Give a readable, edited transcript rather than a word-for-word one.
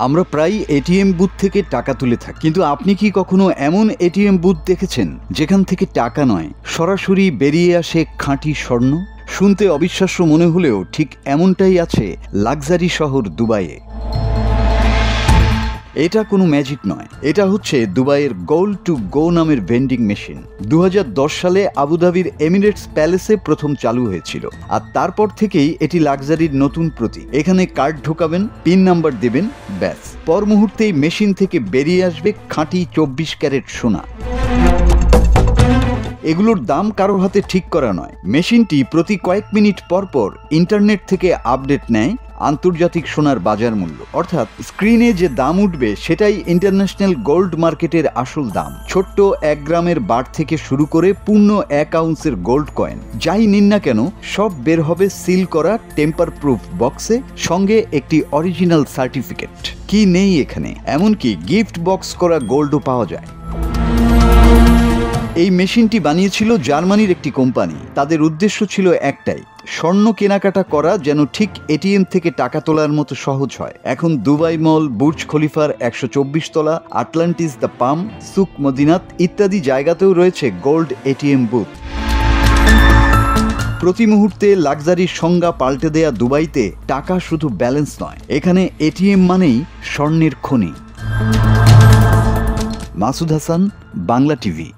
আমরা প্রায় ATM booth থেকে টাকা তুলে থাকি, কিন্তু আপনি কি কখনো এমন এটিএম বুথ দেখেছেন যেখান থেকে টাকা নয়, সরাসরি বেরিয়ে আসে খাঁটি স্বর্ণ? শুনতে অবিশ্বাস্য মনে হলেও ঠিক এমনটাই আছে লাক্সারি শহর দুবাইয়ে। এটা কোনো ম্যাজিক নয়, এটা হচ্ছে দুবাইয়ের গোল্ড টু গো নামের ভেন্ডিং মেশিন। 2010 সালে আবুধাবির এমিরেটস প্যালেসে প্রথম চালু হয়েছিল, আর তারপর থেকেই এটি লাক্সারির নতুন প্রতীক। এখানে কার্ড ঢোকাবেন, পিন নাম্বার দেবেন, ব্যাস পর মুহূর্তেই মেশিন থেকে বেরিয়ে আসবে খাঁটি 24 ক্যারেট সোনা। এগুলোর দাম কারোর হাতে ঠিক করা নয়। মেশিনটি প্রতি কয়েক মিনিট পর পর ইন্টারনেট থেকে আপডেট নেয় আন্তর্জাতিক সোনার বাজার মূল্য, অর্থাৎ স্ক্রিনে যে দাম উঠবে সেটাই ইন্টারন্যাশনাল গোল্ড মার্কেটের আসল দাম। ছোট্ট 1 গ্রামের বার থেকে শুরু করে পূর্ণ 1 আউন্সের গোল্ড কয়েন যাই নিন না কেন, সব বের হবে সিল করা টেম্পার প্রুফ বক্সে, সঙ্গে একটি অরিজিনাল সার্টিফিকেট। কি নেই এখানে, এমনকি গিফট বক্স করা গোল্ডও পাওয়া যায়। এই মেশিনটি বানিয়েছিল জার্মানির একটি কোম্পানি। তাদের উদ্দেশ্য ছিল একটাই, স্বর্ণ কেনাকাটা করা যেন ঠিক এটিএম থেকে টাকা তোলার মতো সহজ হয়। এখন দুবাই মল, বুর্জ খলিফার 124 তলা, আটলান্টিস, দ্য পাম, সুক মদিনাত ইত্যাদি জায়গাতেও রয়েছে গোল্ড এটিএম বুথ। প্রতি মুহূর্তে লাক্সারির সংজ্ঞা পাল্টে দেয়া দুবাইতে টাকা শুধু ব্যালেন্স নয়, এখানে এটিএম মানেই স্বর্ণের খনি। মাসুদ হাসান, বাংলা টিভি।